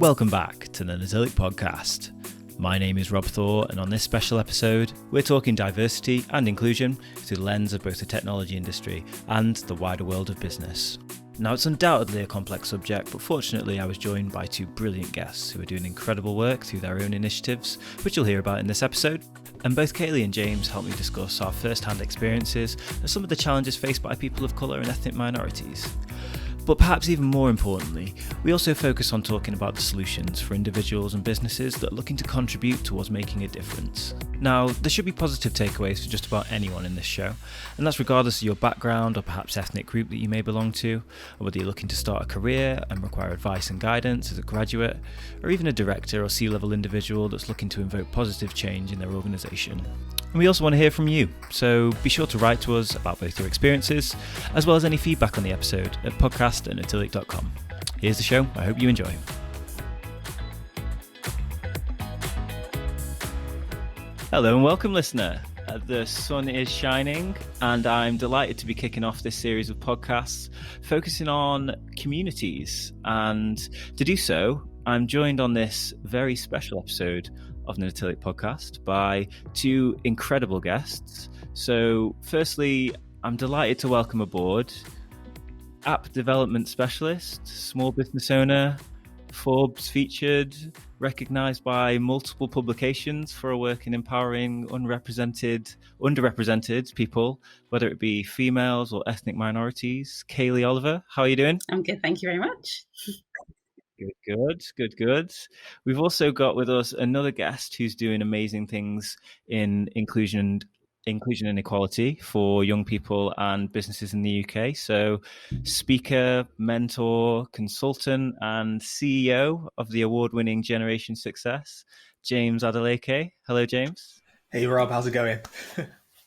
Welcome back to the Natilik podcast. My name is Robb, and on this special episode, we're talking diversity and inclusion through the lens of both the technology industry and the wider world of business. Now, it's undoubtedly a complex subject, but fortunately I was joined by two brilliant guests who are doing incredible work through their own initiatives, which you'll hear about in this episode. And both Kayleigh and James helped me discuss our first-hand experiences and some of the challenges faced by people of colour and ethnic minorities. But perhaps even more importantly, we also focus on talking about the solutions for individuals and businesses that are looking to contribute towards making a difference. Now, there should be positive takeaways for just about anyone in this show, and that's regardless of your background or perhaps ethnic group that you may belong to, or whether you're looking to start a career and require advice and guidance as a graduate, or even a director or C-level individual that's looking to invoke positive change in their organisation. And we also want to hear from you, so be sure to write to us about both your experiences, as well as any feedback on the episode at podcast@natilik.com. Here's the show, I hope you enjoy. Hello and welcome, listener. The sun is shining, and I'm delighted to be kicking off this series of podcasts focusing on communities. And to do so, I'm joined on this very special episode of the Natilik podcast by two incredible guests. So firstly, I'm delighted to welcome aboard app development specialist, small business owner, Forbes featured, recognized by multiple publications for her work in empowering underrepresented people, whether it be females or ethnic minorities. Kayleigh Oliver, how are you doing? I'm good, thank you very much. Good. We've also got with us another guest who's doing amazing things in inclusion and equality for young people and businesses in the UK. So speaker, mentor, consultant, and CEO of the award-winning Generation Success, James Adeleke. Hello, James. Hey, Rob, how's it going?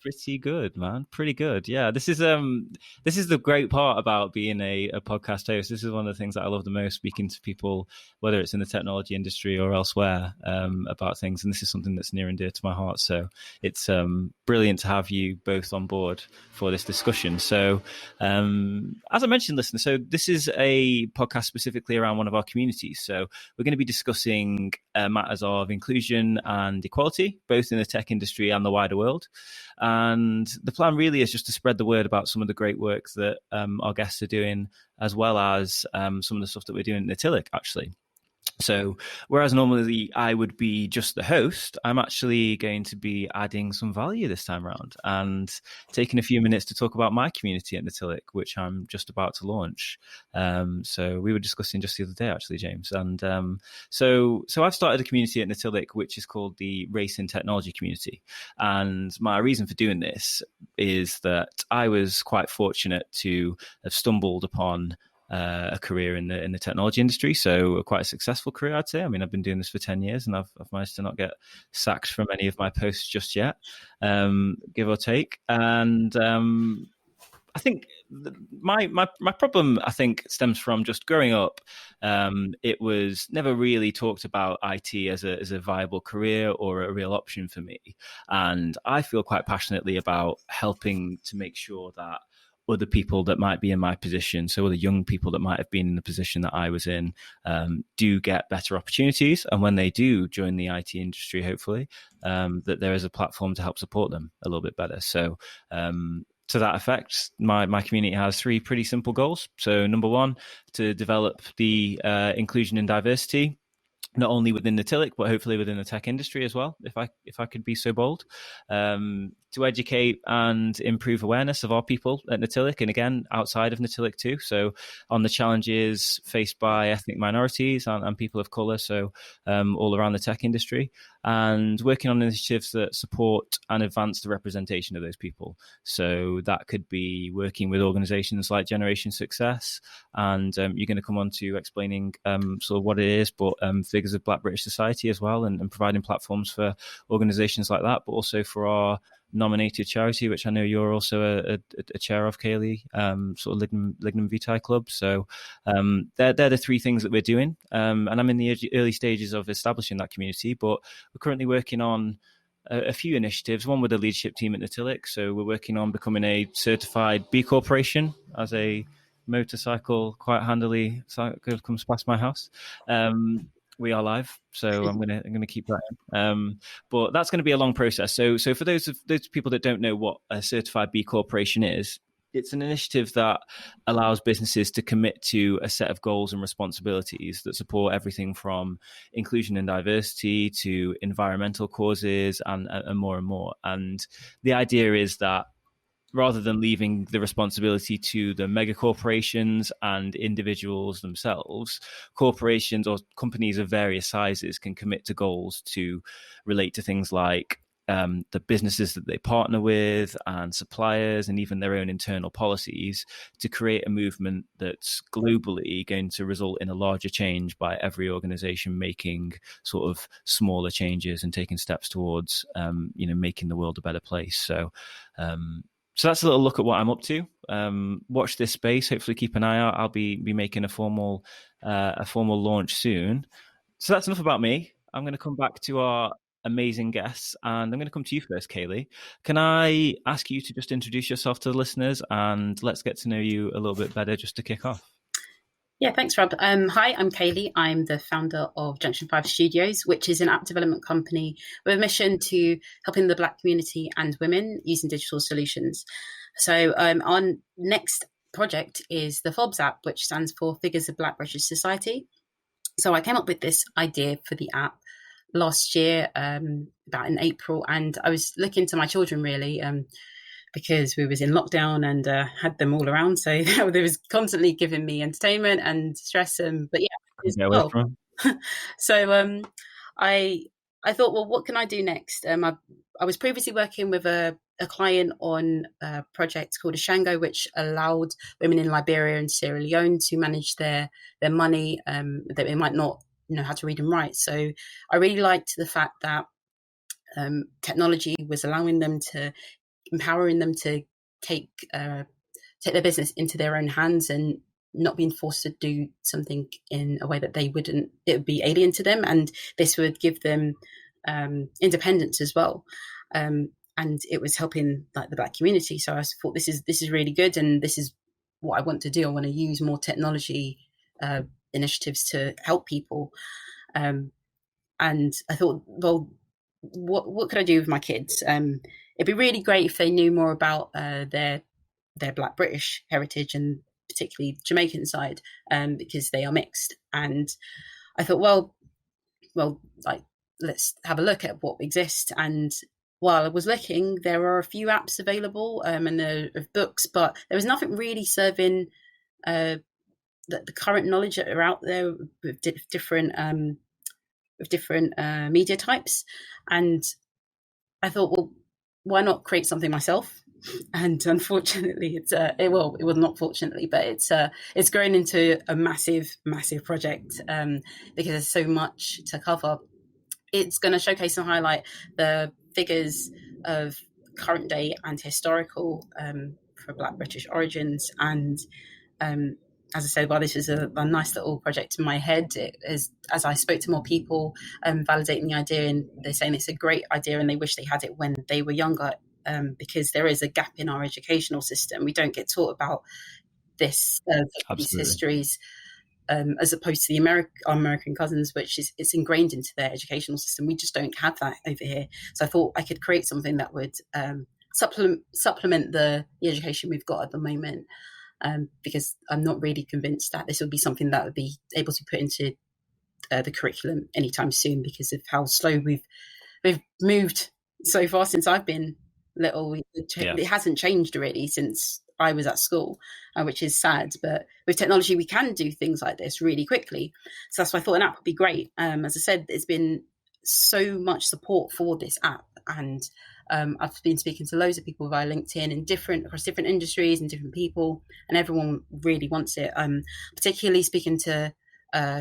Pretty good, man. Pretty good. Yeah, this is the great part about being a podcast host. This is one of the things that I love the most, speaking to people, whether it's in the technology industry or elsewhere, about things. And this is something that's near and dear to my heart. So it's brilliant to have you both on board for this discussion. So as I mentioned, listeners, so this is a podcast specifically around one of our communities. So we're going to be discussing matters of inclusion and equality, both in the tech industry and the wider world. And the plan really is just to spread the word about some of the great work that our guests are doing, as well as some of the stuff that we're doing at Natilik, actually. So whereas normally I would be just the host, I'm actually going to be adding some value this time around and taking a few minutes to talk about my community at Natilik, which I'm just about to launch. So we were discussing just the other day, actually, James. And so I've started a community at Natilik, which is called the Race in Technology Community. And my reason for doing this is that I was quite fortunate to have stumbled upon a career in the technology industry, so quite a successful career, I'd say. I mean, I've been doing this for 10 years and I've managed to not get sacked from any of my posts just yet, give or take. And I think my problem, I think, stems from just growing up. It was never really talked about IT as a viable career or a real option for me. And I feel quite passionately about helping to make sure that other people that might be in my position, so other young people that might have been in the position that I was in, do get better opportunities. And when they do join the IT industry, hopefully, that there is a platform to help support them a little bit better. So to that effect, my community has three pretty simple goals. So number one, to develop the inclusion and diversity, not only within Natilik, but hopefully within the tech industry as well, if I could be so bold, to educate and improve awareness of our people at Natilik, and again, outside of Natilik too. So on the challenges faced by ethnic minorities and people of colour, so all around the tech industry, and working on initiatives that support and advance the representation of those people. So that could be working with organisations like Generation Success, and you're going to come on to explaining sort of what it is, but figures of Black British society as well, and providing platforms for organisations like that, but also for our nominated charity, which I know you're also a chair of, Kayleigh, sort of Lignum Vitae Club. So they're the three things that we're doing. And I'm in the early stages of establishing that community, but we're currently working on a few initiatives, one with the leadership team at Natilik. So we're working on becoming a certified B Corporation, as a motorcycle quite handily comes past my house. We are live, so I'm gonna keep that in. But that's going to be a long process. So for those people that don't know what a certified B Corporation is, it's an initiative that allows businesses to commit to a set of goals and responsibilities that support everything from inclusion and diversity to environmental causes and more and more. And the idea is that rather than leaving the responsibility to the mega corporations and individuals themselves, corporations or companies of various sizes can commit to goals to relate to things like the businesses that they partner with and suppliers and even their own internal policies to create a movement that's globally going to result in a larger change by every organization making sort of smaller changes and taking steps towards making the world a better place. So that's a little look at what I'm up to. Watch this space. Hopefully, keep an eye out. I'll be making a formal launch soon. So that's enough about me. I'm going to come back to our amazing guests, and I'm going to come to you first, Kayleigh. Can I ask you to just introduce yourself to the listeners, and let's get to know you a little bit better just to kick off? Yeah, thanks, Rob. Hi, I'm Kayleigh. I'm the founder of Junction 5 Studios, which is an app development company with a mission to helping the Black community and women using digital solutions. So our next project is the FOBS app, which stands for Figures of Black British Society. So I came up with this idea for the app last year, about in April, and I was looking to my children really, because we was in lockdown and had them all around. So they was constantly giving me entertainment and stress. But So I thought, well, what can I do next? I was previously working with a client on a project called Ishango, which allowed women in Liberia and Sierra Leone to manage their money that they might not know how to read and write. So I really liked the fact that technology was allowing them to empowering them to take their business into their own hands and not being forced to do something in a way that it would be alien to them, and this would give them independence as well. And it was helping like the Black community. So I thought this is really good, and this is what I want to do. I want to use more technology initiatives to help people. And I thought, well, what could I do with my kids? It'd be really great if they knew more about their Black British heritage, and particularly Jamaican side, because they are mixed. And I thought, well, like, let's have a look at what exists. And while I was looking, there are a few apps available and of books, but there was nothing really serving the current knowledge that are out there with different media types. And I thought, well, why not create something myself? And unfortunately, it was not fortunately, but it's grown into a massive project because there's so much to cover. It's going to showcase and highlight the figures of current day and historical for Black British origins. And as I said, while this is a nice little project in my head, it is, as I spoke to more people validating the idea, and they're saying it's a great idea and they wish they had it when they were younger, because there is a gap in our educational system. We don't get taught about these histories as opposed to our American cousins, which it's ingrained into their educational system. We just don't have that over here. So I thought I could create something that would supplement the education we've got at the moment. Because I'm not really convinced that this would be something that would be able to put into the curriculum anytime soon, because of how slow we've moved so far since I've been little. It hasn't changed really since I was at school, which is sad. But with technology, we can do things like this really quickly. So that's why I thought an app would be great. As I said, there's been so much support for this app, and I've been speaking to loads of people via LinkedIn across different industries and different people, and everyone really wants it. Particularly speaking to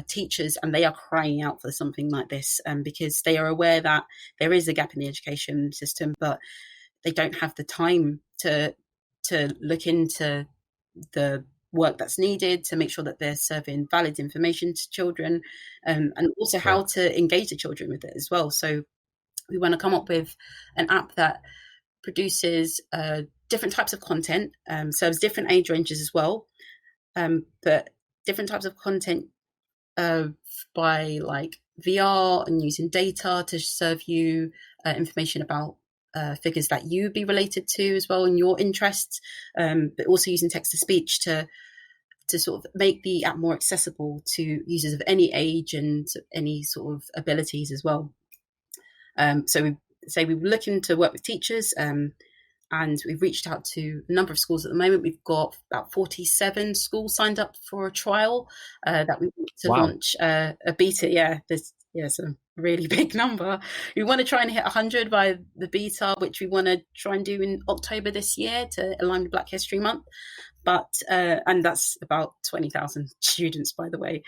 teachers, and they are crying out for something like this because they are aware that there is a gap in the education system, but they don't have the time to look into the work that's needed to make sure that they're serving valid information to children, and also how to engage the children with it as well. So we want to come up with an app that produces different types of content, serves different age ranges as well, but different types of content by like VR and using data to serve you information about figures that you would be related to as well in your interests, but also using text to speech to sort of make the app more accessible to users of any age and any sort of abilities as well. So we were looking to work with teachers, and we've reached out to a number of schools at the moment. We've got about 47 schools signed up for a trial that we want to launch a beta. Yeah, it's a really big number. We want to try and hit 100 by the beta, which we want to try and do in October this year to align with Black History Month. But and that's about 20,000 students, by the way.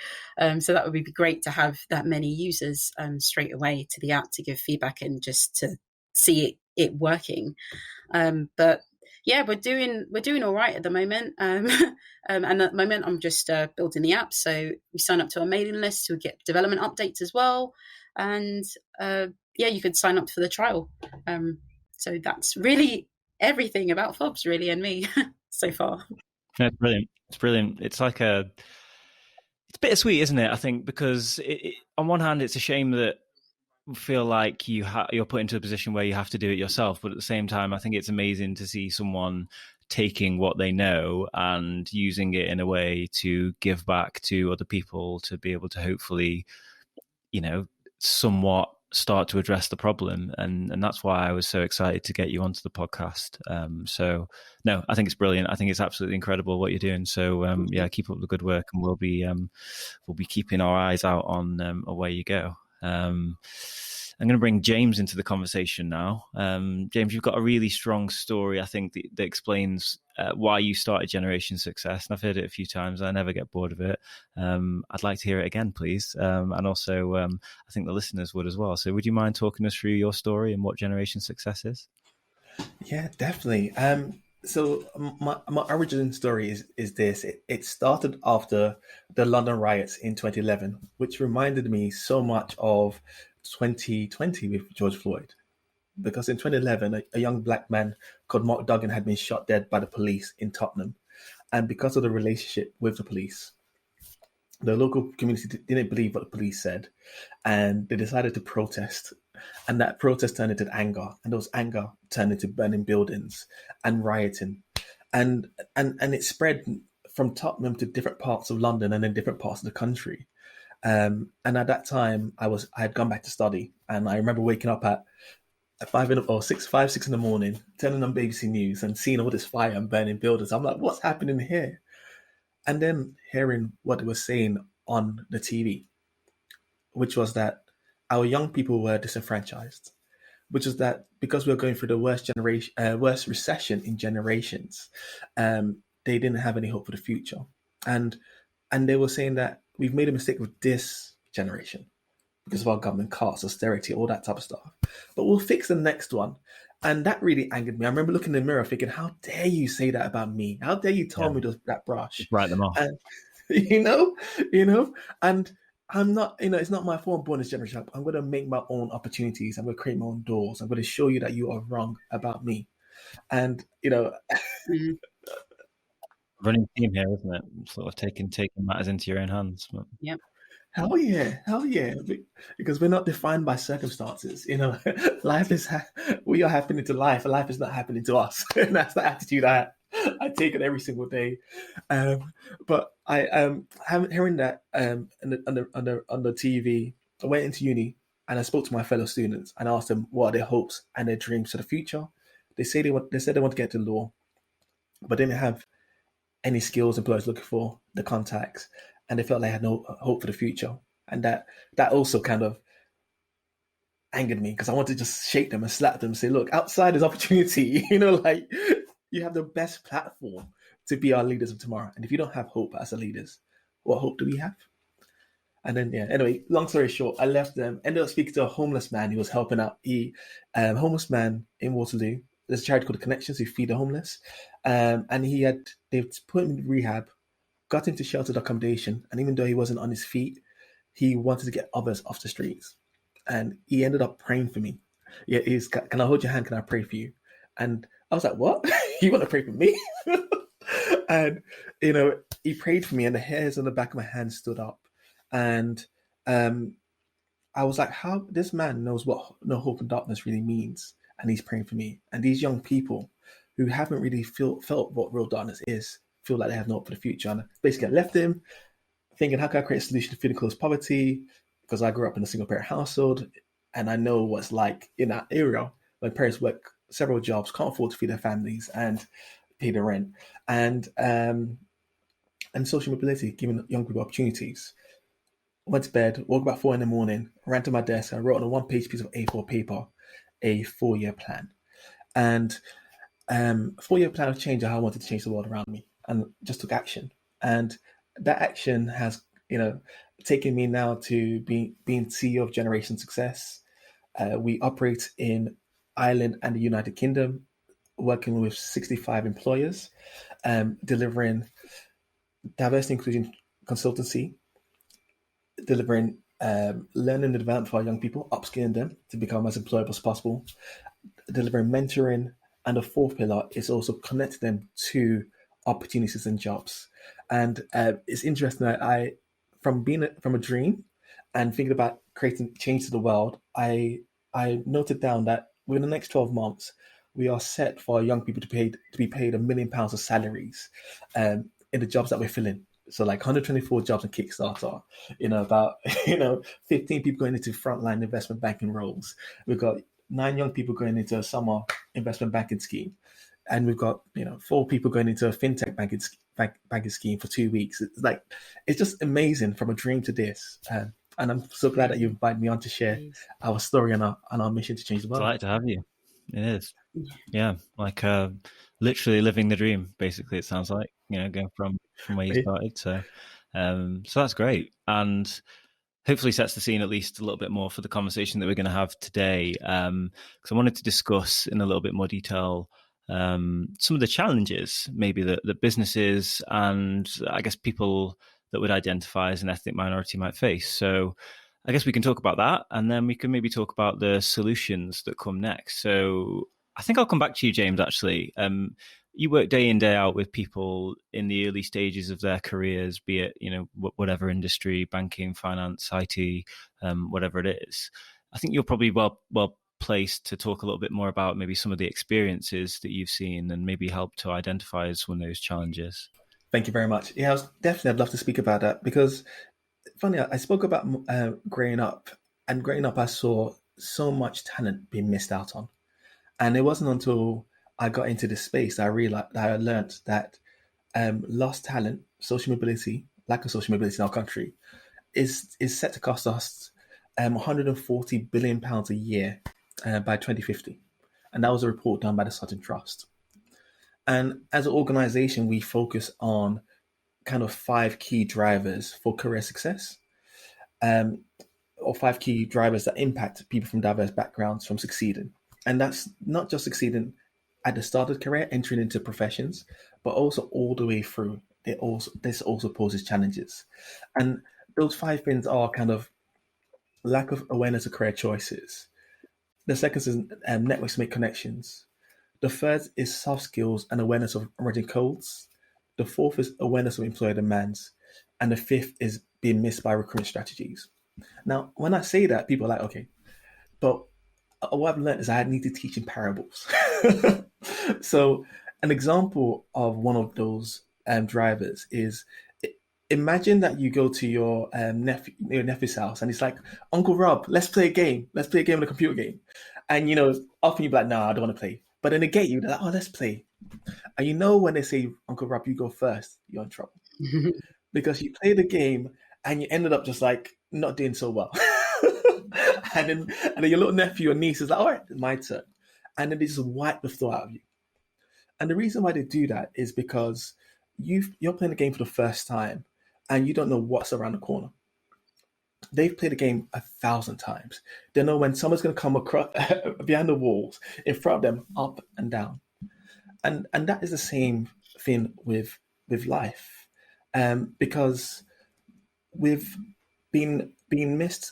So that would be great to have that many users straight away to the app to give feedback and just to see it working. But yeah, we're doing all right at the moment. And at the moment, I'm just building the app. So we sign up to a mailing list to get development updates as well. And yeah, you could sign up for the trial. So that's really everything about FOBs, really, and me so far. Yeah, it's brilliant. It's brilliant. It's like it's bittersweet, isn't it? I think because on one hand, it's a shame that feel like you're put into a position where you have to do it yourself, but at the same time I think it's amazing to see someone taking what they know and using it in a way to give back to other people to be able to hopefully, somewhat start to address the problem, and that's why I was so excited to get you onto the podcast. So no, I think it's brilliant. I think it's absolutely incredible what you're doing. So yeah, keep up the good work, and we'll be keeping our eyes out on where you go. I'm going to bring James into the conversation now. James, you've got a really strong story, I think, that explains why you started Generation Success. And I've heard it a few times. I never get bored of it. I'd like to hear it again, please. And also, I think the listeners would as well. So would you mind talking us through your story and what Generation Success is? Yeah, definitely. So my origin story is this. It started after the London riots in 2011, which reminded me so much of 2020 with George Floyd. Because in 2011, a young black man called Mark Duggan had been shot dead by the police in Tottenham. And because of the relationship with the police, the local community didn't believe what the police said, and they decided to protest. And that protest turned into anger, and those anger turned into burning buildings and rioting. And it spread from Tottenham to different parts of London and in different parts of the country. And at that time, I had gone back to study, and I remember waking up at 6 in the morning, turning on BBC News and seeing all this fire and burning buildings. I'm like, what's happening here? And then hearing what they were saying on the TV, which was that our young people were disenfranchised, which is that because we were going through the worst recession in generations, they didn't have any hope for the future. And they were saying that we've made a mistake with this generation because of our government cuts, austerity, all that type of stuff. But we'll fix the next one. And that really angered me. I remember looking in the mirror thinking, how dare you say that about me? How dare you tell me that brush? Just write them off. And, and I'm not, it's not my fault I'm born this generation. I'm going to make my own opportunities. I'm going to create my own doors. I'm going to show you that you are wrong about me. And, running team here, isn't it? Sort of taking matters into your own hands. But... Yep. Hell yeah. Because we're not defined by circumstances. Life is, we are happening to life, and life is not happening to us. And that's the attitude I take it every single day. But I hearing that on the TV, I went into uni and I spoke to my fellow students and asked them what are their hopes and their dreams for the future. They said they want to get to law, but didn't have any skills employers looking for, the contacts, and they felt they had no hope for the future. And that also kind of angered me because I wanted to just shake them and slap them and say, look, outside is opportunity. You have the best platform to be our leaders of tomorrow. And if you don't have hope as a leaders, what hope do we have? And then, anyway, long story short, I left them, ended up speaking to a homeless man who was helping out. Homeless man in Waterloo. There's a charity called The Connections who feed the homeless. And they put him in rehab, got him to sheltered accommodation. And even though he wasn't on his feet, he wanted to get others off the streets. And he ended up praying for me. Yeah, can I hold your hand? Can I pray for you? And I was like, what? You want to pray for me? And, he prayed for me and the hairs on the back of my hand stood up. And I was like, how this man knows what no hope and darkness really means, and he's praying for me. And these young people who haven't really felt what real darkness is feel like they have no hope for the future. And basically, I left him thinking, how can I create a solution to feeding close poverty? Because I grew up in a single parent household, and I know what's like in that area when parents work several jobs, can't afford to feed their families and pay the rent, and social mobility, giving young people opportunities. Went to bed, woke about 4 in the morning, ran to my desk, and wrote on a one-page piece of A4 paper a 4-year plan. And 4-year plan of change, how I wanted to change the world around me, and just took action. And that action has, taken me now to being CEO of Generation Success. We operate in Ireland and the United Kingdom, working with 65 employers, delivering diversity inclusion consultancy, delivering learning and development for our young people, upskilling them to become as employable as possible, delivering mentoring, and the fourth pillar is also connecting them to opportunities and jobs. And it's interesting that from a dream and thinking about creating change to the world, I noted down that within the next 12 months, we are set for young people to be paid £1 million of salaries in the jobs that we're filling. So like 124 jobs in Kickstarter, about 15 people going into frontline investment banking roles. We've got 9 young people going into a summer investment banking scheme, and we've got 4 people going into a fintech banking scheme for 2 weeks. It's just amazing from a dream to this, and I'm so glad that you invited me on to share our story and our mission to change the world. It's a delight to have you. It is, yeah, like literally living the dream. Basically, it sounds like going from where you started. So that's great, and hopefully sets the scene at least a little bit more for the conversation that we're going to have today. Because I wanted to discuss in a little bit more detail some of the challenges, maybe that businesses and I guess people that would identify as an ethnic minority might face. So I guess we can talk about that, and then we can maybe talk about the solutions that come next. So I think I'll come back to you, James, actually. You work day in, day out with people in the early stages of their careers, be it, whatever industry, banking, finance, IT, whatever it is. I think you're probably well placed to talk a little bit more about maybe some of the experiences that you've seen and maybe help to identify some of those challenges. Thank you very much. Yeah, I'd love to speak about that, because funny, I spoke about growing up, and growing up, I saw so much talent being missed out on. And it wasn't until I got into this space that I learned that lost talent, social mobility, lack of social mobility in our country, is set to cost us £140 billion a year by 2050. And that was a report done by the Sutton Trust. And as an organization, we focus on kind of 5 key drivers for career success, or 5 key drivers that impact people from diverse backgrounds from succeeding. And that's not just succeeding at the start of the career, entering into professions, but also all the way through. This also poses challenges. And those 5 things are kind of lack of awareness of career choices. The second is networks to make connections. The third is soft skills and awareness of emerging codes. The fourth is awareness of employer demands. And the fifth is being missed by recruitment strategies. Now, when I say that, people are like, okay, but what I've learned is I need to teach in parables. So an example of one of those drivers is, imagine that you go to your nephew's house and he's like, Uncle Rob, let's play a game. Let's play a game, a computer game. And, often you're like, no, I don't want to play. But then they get you, they're like, oh, let's play. And when they say, Uncle Rob, you go first, you're in trouble. Because you play the game and you ended up just like not doing so well. and then your little nephew or niece is like, all right, it's my turn. And then they just wipe the floor out of you. And the reason why they do that is because you're playing the game for the first time and you don't know what's around the corner. They've played the game 1,000 times. They know when someone's going to come across behind the walls, in front of them, up and down. And that is the same thing with life. Because we've been missed,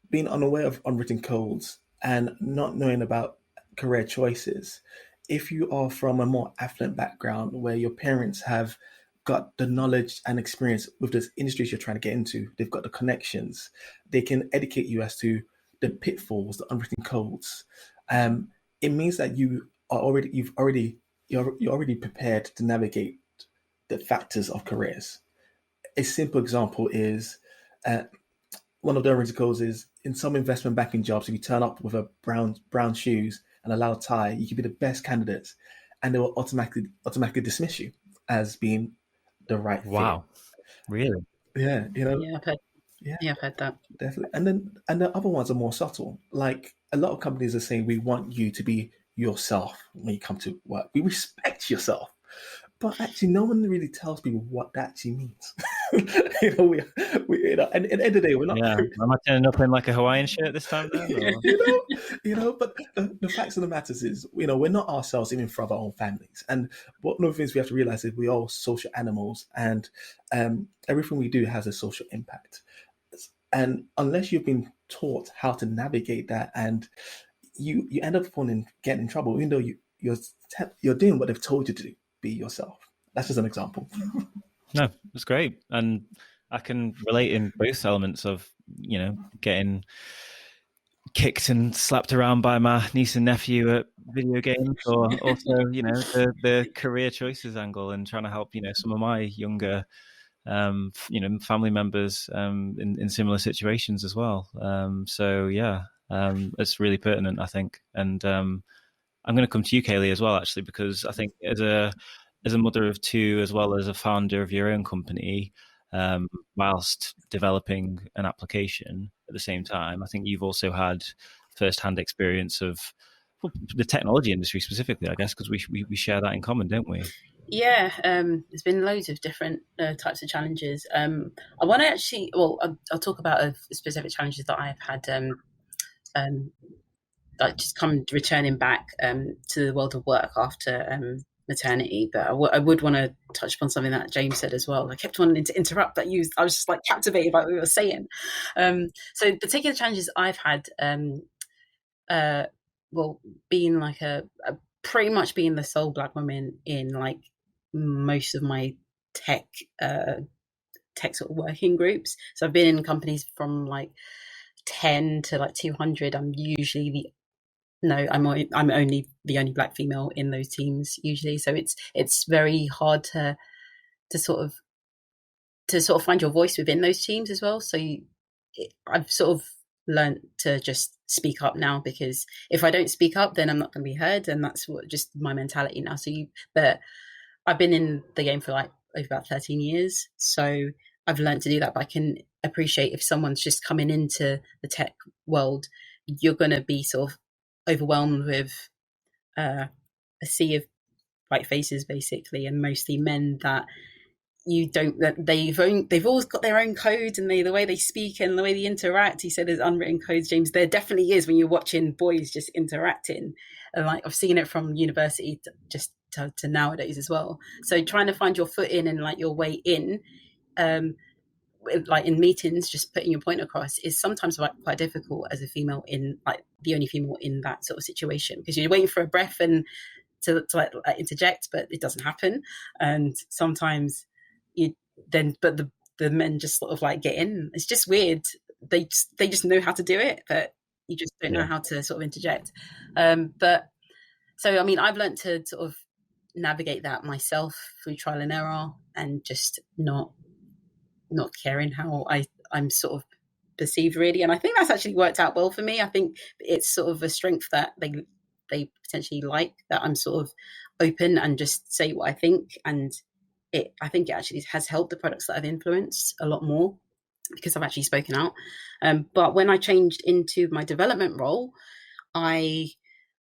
being unaware of unwritten codes and not knowing about career choices. If you are from a more affluent background where your parents have got the knowledge and experience with the industries you're trying to get into. They've got the connections. They can educate you as to the pitfalls, the unwritten codes. It means that you're already prepared to navigate the factors of careers. A simple example is one of the unwritten codes is in some investment banking jobs, if you turn up with a brown shoes and a loud tie, you can be the best candidate, and they will automatically dismiss you as being the right Wow. Really? fit. Yeah, I've heard that. Definitely. And the other ones are more subtle. Like a lot of companies are saying, we want you to be yourself when you come to work. We respect yourself. But actually, no one really tells people what that actually means. We and at the end of the day, we're not. Yeah, am I turning up in like a Hawaiian shirt this time then? Or? But the facts of the matters is, we're not ourselves even for our own families. And one of the things we have to realize is we're all social animals, and everything we do has a social impact. And unless you've been taught how to navigate that, and you end up getting in trouble, even though you're doing what they've told you to do. Be yourself. That's just an example. No, that's great, and I can relate in both elements of getting kicked and slapped around by my niece and nephew at video games, or also the career choices angle and trying to help some of my younger family members in similar situations as well. So yeah, it's really pertinent, I think, and I'm going to come to you, Kayleigh, as well, actually, because I think as a mother of two, as well as a founder of your own company, whilst developing an application at the same time, I think you've also had first-hand experience of the technology industry specifically, I guess, because we share that in common, don't we? Yeah, there's been loads of different types of challenges. I want to actually, I'll talk about specific challenges that I've had. Like just returning back to the world of work after maternity, but I would want to touch upon something that James said as well. I kept wanting to interrupt, but I was just like captivated by what we were saying. So particular challenges I've had, being like a pretty much being the sole Black woman in like most of my tech sort of working groups. So I've been in companies from like 10 to like 200. I'm usually I'm only the only Black female in those teams usually. So it's very hard to sort of find your voice within those teams as well. So I've sort of learned to just speak up now, because if I don't speak up, then I'm not going to be heard, and that's just my mentality now. But I've been in the game for like over about 13 years, so I've learned to do that. But I can appreciate if someone's just coming into the tech world, you're going to be sort of overwhelmed with a sea of white faces, basically, and mostly men that they've always got their own codes, and the way they speak and the way they interact. He said there's unwritten codes, James. There definitely is when you're watching boys just interacting, and like I've seen it from university to nowadays as well. So trying to find your foot in and like your way in, like in meetings, just putting your point across is sometimes quite difficult as a female, in like the only female in that sort of situation, because you're waiting for a breath and to like interject, but it doesn't happen. And sometimes but the men just sort of like get in. It's just weird. They just know how to do it, but you just don't know how to sort of interject. But so I mean, I've learned to sort of navigate that myself through trial and error, and just not caring how I'm sort of perceived, really. And I think that's actually worked out well for me. I think it's sort of a strength that they potentially like, that I'm sort of open and just say what I think. And I think it actually has helped the products that I've influenced a lot more, because I've actually spoken out. But when I changed into my development role, I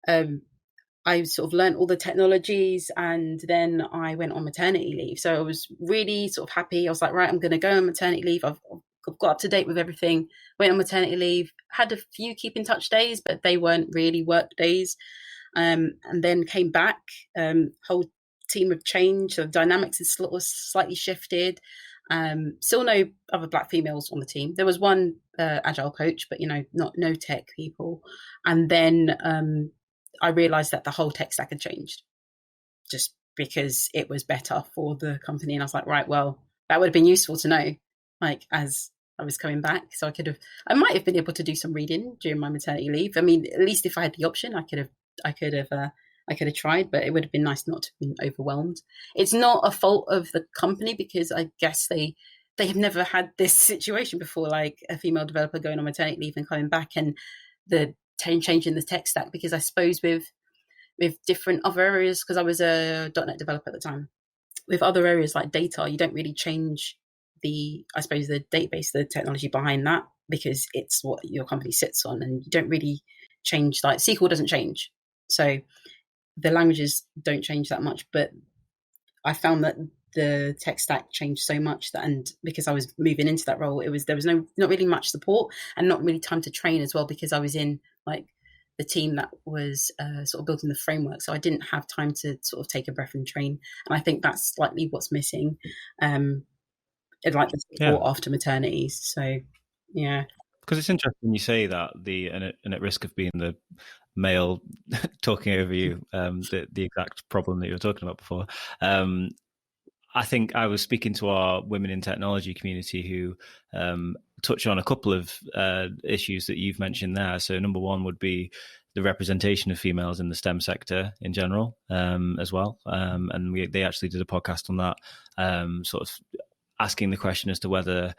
sort of learned all the technologies, and then I went on maternity leave. So I was really sort of happy. I was like, right, I'm going to go on maternity leave. I've got up to date with everything. Went on maternity leave, had a few keep in touch days, but they weren't really work days. And then came back. Whole team have changed. So the dynamics is slightly shifted. Still no other Black females on the team. There was one agile coach, but no tech people. And then I realized that the whole tech stack had changed, just because it was better for the company. And I was like, right, well, that would have been useful to know, like, as I was coming back. So I might have been able to do some reading during my maternity leave. I mean, at least if I had the option, I could have tried, but it would have been nice not to have been overwhelmed. It's not a fault of the company, because I guess they have never had this situation before, like a female developer going on maternity leave and coming back, and the change in the tech stack. Because I suppose with different other areas, because I was a .NET developer at the time, with other areas like data, you don't really change the database, the technology behind that, because it's what your company sits on, and you don't really change, like SQL doesn't change. So the languages don't change that much, but I found that the tech stack changed so much that, and because I was moving into that role, there was not really much support and not really time to train as well, because I was in like the team that was sort of building the framework, so I didn't have time to sort of take a breath and train. And I think that's slightly what's missing, like the support after maternity. So yeah, because it's interesting you say that and at risk of being the male talking over you, the exact problem that you were talking about before. I think I was speaking to our women in technology community who touch on a couple of issues that you've mentioned there. So number one would be the representation of females in the STEM sector in general, as well. And they actually did a podcast on that, sort of asking the question as to whether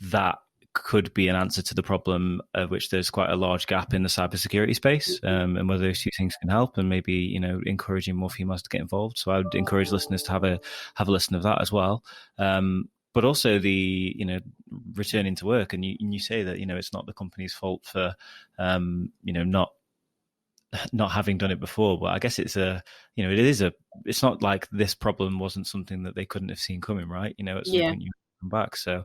that could be an answer to the problem of which there's quite a large gap in the cybersecurity space, and whether those two things can help, and maybe encouraging more females to get involved. So I would encourage listeners to have a listen of that as well. But also the returning to work, and you say that it's not the company's fault for not having done it before, but I guess it's not like this problem wasn't something that they couldn't have seen coming, right? At some point you come back. So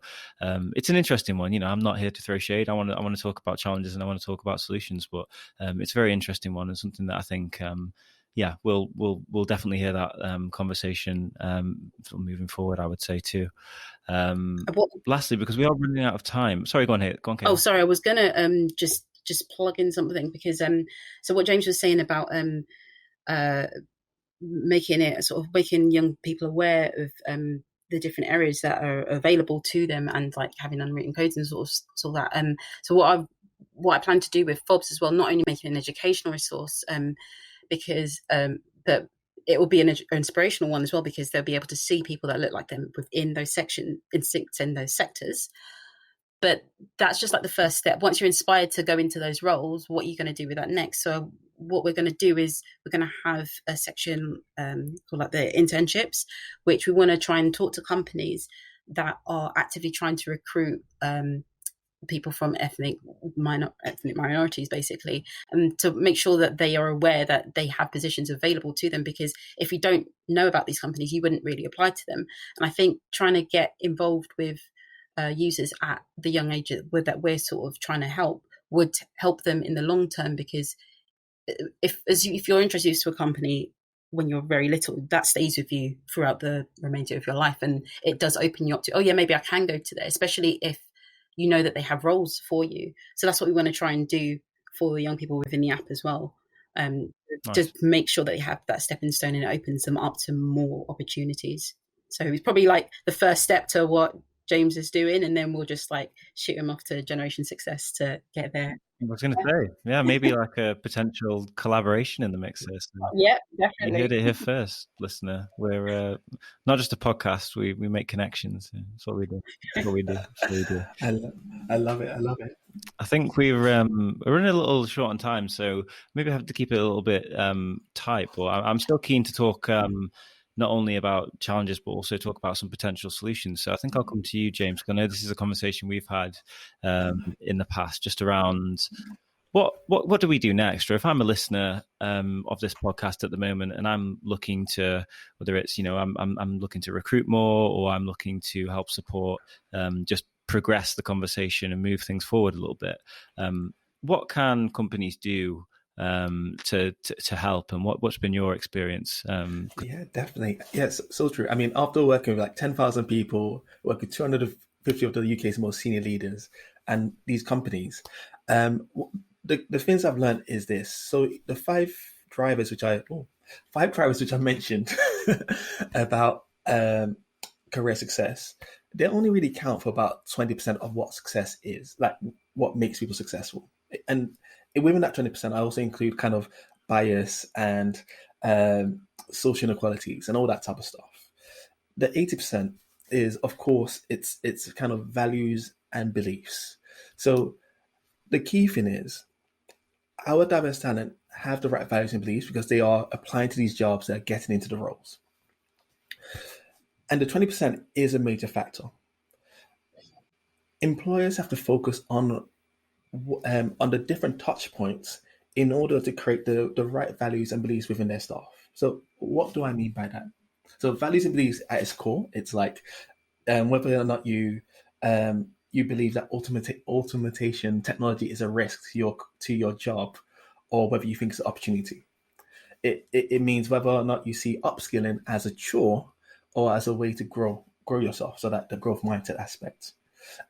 it's an interesting one. I'm not here to throw shade. I want to talk about challenges and I want to talk about solutions, but it's a very interesting one, and something that I think we'll definitely hear that conversation moving forward, I would say too. Lastly, because we are running out of time. Sorry, go on, Kayleigh. Oh, sorry, I was gonna just plug in something, because so what James was saying about making young people aware of the different areas that are available to them, and like having unwritten codes and sort of that. So what I plan to do with FOBs as well, not only making an educational resource, because but it will be an inspirational one as well, because they'll be able to see people that look like them within those in those sectors. But that's just like the first step. Once you're inspired to go into those roles, what are you going to do with that next? So what we're going to do is we're going to have a section called like the internships, which we want to try and talk to companies that are actively trying to recruit people from ethnic minorities, basically, and to make sure that they are aware that they have positions available to them. Because if you don't know about these companies, you wouldn't really apply to them. And I think trying to get involved with users at the young age that we're sort of trying to help would help them in the long term, because if you're introduced to a company when you're very little, that stays with you throughout the remainder of your life, and it does open you up to, maybe I can go to there, especially if you know that they have roles for you. So that's what we want to try and do for the young people within the app as well, nice. To make sure that they have that stepping stone, and it opens them up to more opportunities. So it's probably like the first step to what James is doing, and then we'll just like shoot him off to Generation Success to get there. I was going to say, maybe like a potential collaboration in the mix here. So yeah, definitely. You heard it here first, listener. We're not just a podcast; we make connections. That's what we do. That's what we do. I love it. I think we're running a little short on time, so maybe I have to keep it a little bit tight. But I'm still keen to talk not only about challenges, but also talk about some potential solutions. So I think I'll come to you, James, because I know this is a conversation we've had in the past, just around what do we do next? Or if I'm a listener of this podcast at the moment, and I'm looking to, whether it's I'm looking to recruit more, or I'm looking to help support, just progress the conversation and move things forward a little bit. What can companies do to help, and what's been your experience? Yeah, definitely. Yes, so true. I mean, after working with like 10,000 people, working with 250 of the UK's most senior leaders and these companies, the things I've learned is this. So the five drivers which I mentioned about career success, they only really count for about 20% of what success is, like what makes people successful. And within that 20%, I also include kind of bias and social inequalities and all that type of stuff. The 80% is, of course, it's kind of values and beliefs. So the key thing is our diverse talent have the right values and beliefs because they are applying to these jobs, they're getting into the roles. And the 20% is a major factor. Employers have to focus on the different touch points in order to create the right values and beliefs within their staff. So what do I mean by that? So values and beliefs at its core, it's like whether or not you believe that automation technology is a risk to your job, or whether you think it's an opportunity. It means whether or not you see upskilling as a chore or as a way to grow yourself. So that the growth mindset aspect.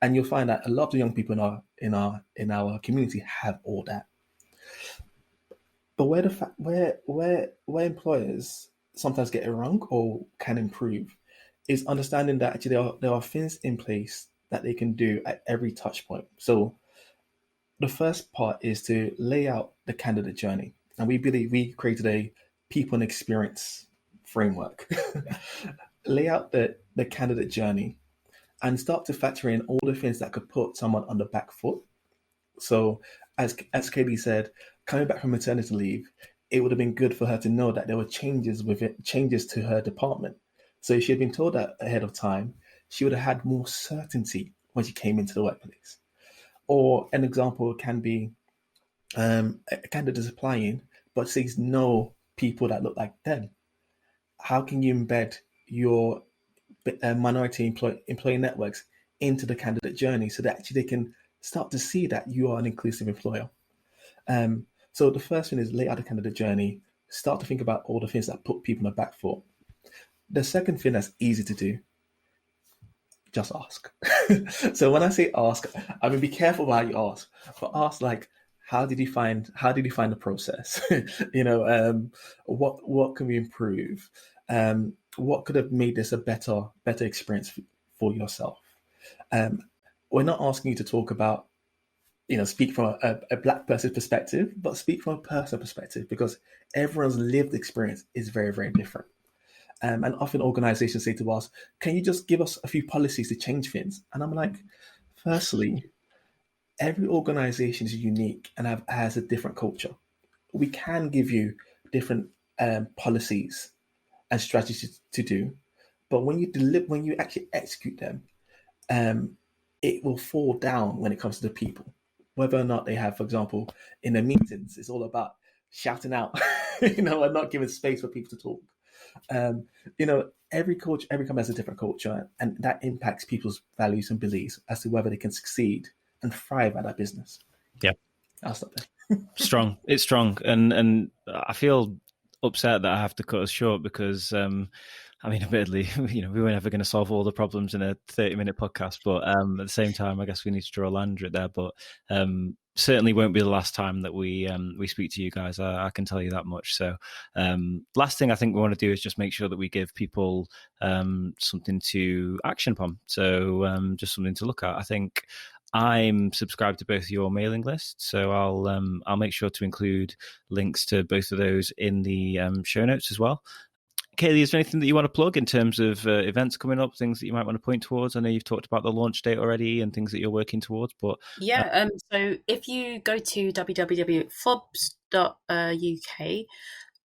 And you'll find that a lot of the young people in our community have all that. But where employers sometimes get it wrong or can improve is understanding that actually there are things in place that they can do at every touch point. So the first part is to lay out the candidate journey. And we believe we created a people and experience framework. Lay out the candidate journey and start to factor in all the things that could put someone on the back foot. So as Kayleigh said, coming back from maternity leave, it would have been good for her to know that there were changes to her department. So if she had been told that ahead of time, she would have had more certainty when she came into the workplace. Or an example can be a candidate is applying but sees no people that look like them. How can you embed your minority employee networks into the candidate journey so that actually they can start to see that you are an inclusive employer? So the first thing is lay out the candidate journey, start to think about all the things that put people on the back foot. The second thing that's easy to do, just ask. So when I say ask, I mean be careful how you ask, but ask like, how did you find the process? What can we improve? What could have made this a better experience for yourself? We're not asking you to talk about, speak from a black person's perspective, but speak from a personal perspective because everyone's lived experience is very, very different. And often organizations say to us, can you just give us a few policies to change things? And I'm like, firstly, every organization is unique and has a different culture. We can give you different policies and strategies to do, but when you actually execute them, it will fall down when it comes to the people. Whether or not they have, for example, in their meetings, it's all about shouting out, and not giving space for people to talk. Every company has a different culture, and that impacts people's values and beliefs as to whether they can succeed and thrive at that business. Yeah, I'll stop there. Strong. It's strong, and I feel upset that I have to cut us short because admittedly, we were never going to solve all the problems in a 30-minute podcast, but at the same time, I guess we need to draw a line under it there. But certainly won't be the last time that we speak to you guys. I can tell you that much. So last thing I think we want to do is just make sure that we give people something to action upon. So just something to look at. I think I'm subscribed to both your mailing lists, so I'll make sure to include links to both of those in the show notes as well. Kayleigh, is there anything that you want to plug in terms of events coming up, things that you might want to point towards? I know you've talked about the launch date already and things that you're working towards, but so if you go to www.fobs.uk,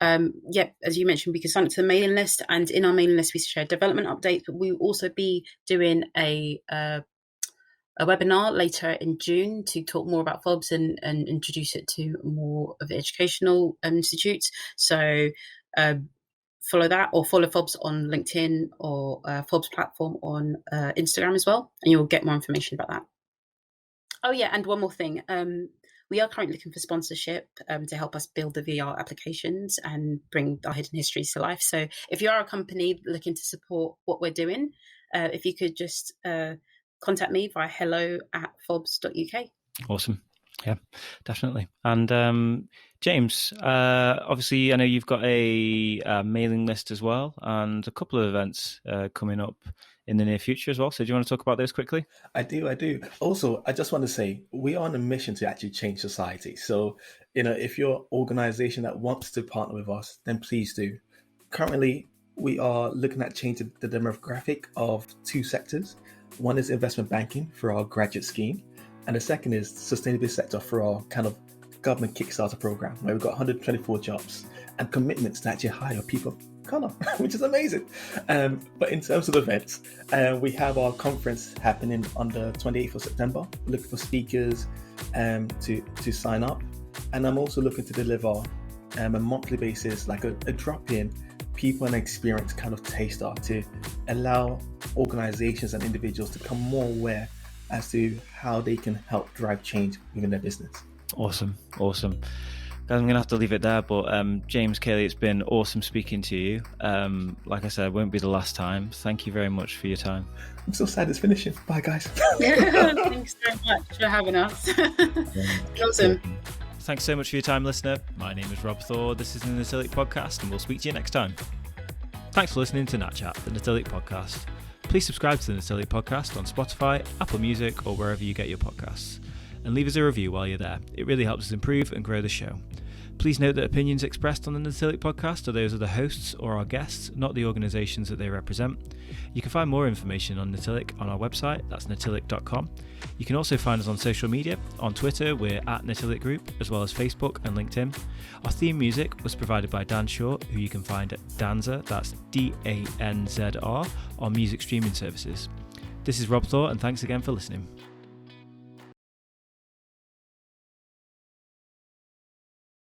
as you mentioned, we can sign up to the mailing list, and in our mailing list we share development updates, but we will also be doing a webinar later in June to talk more about FOBs and introduce it to more of the educational institutes. So follow that, or follow FOBs on LinkedIn or FOBs platform on Instagram as well, and you'll get more information about that. Oh yeah, and one more thing. We are currently looking for sponsorship to help us build the VR applications and bring our hidden histories to life. So if you are a company looking to support what we're doing, if you could just contact me via hello@fobs.uk. Awesome. Yeah, definitely. And James, obviously, I know you've got a mailing list as well, and a couple of events coming up in the near future as well. So do you want to talk about those quickly? I do. Also, I just want to say we are on a mission to actually change society. So, if you're an organization that wants to partner with us, then please do. Currently, we are looking at changing the demographic of two sectors. One is investment banking for our graduate scheme, and the second is sustainability sector for our kind of government Kickstarter program, where we've got 124 jobs and commitments to actually hire people of color, which is amazing. But in terms of events, we have our conference happening on the 28th of September. We're looking for speakers to sign up. And I'm also looking to deliver a monthly basis, like a drop-in people and experience kind of taster to allow organizations and individuals to become more aware as to how they can help drive change within their business. Awesome. Guys, I'm going to have to leave it there, but James, Kayleigh, it's been awesome speaking to you. Like I said, it won't be the last time. Thank you very much for your time. I'm so sad it's finishing. Bye, guys. Thanks so much for having us. Awesome. Thanks so much for your time, listener. My name is Rob Thor. This is the Natilik Podcast, and we'll speak to you next time. Thanks for listening to Nat Chat, the Natilik Podcast. Please subscribe to the Natilik Podcast on Spotify, Apple Music, or wherever you get your podcasts. And leave us a review while you're there. It really helps us improve and grow the show. Please note that opinions expressed on the Natilik Podcast are those of the hosts or our guests, not the organisations that they represent. You can find more information on Natilik on our website, that's natilik.com. You can also find us on social media. On Twitter, we're at Natilik Group, as well as Facebook and LinkedIn. Our theme music was provided by Dan Short, who you can find at Danzer, that's DANZR, on music streaming services. This is Rob Thor, and thanks again for listening.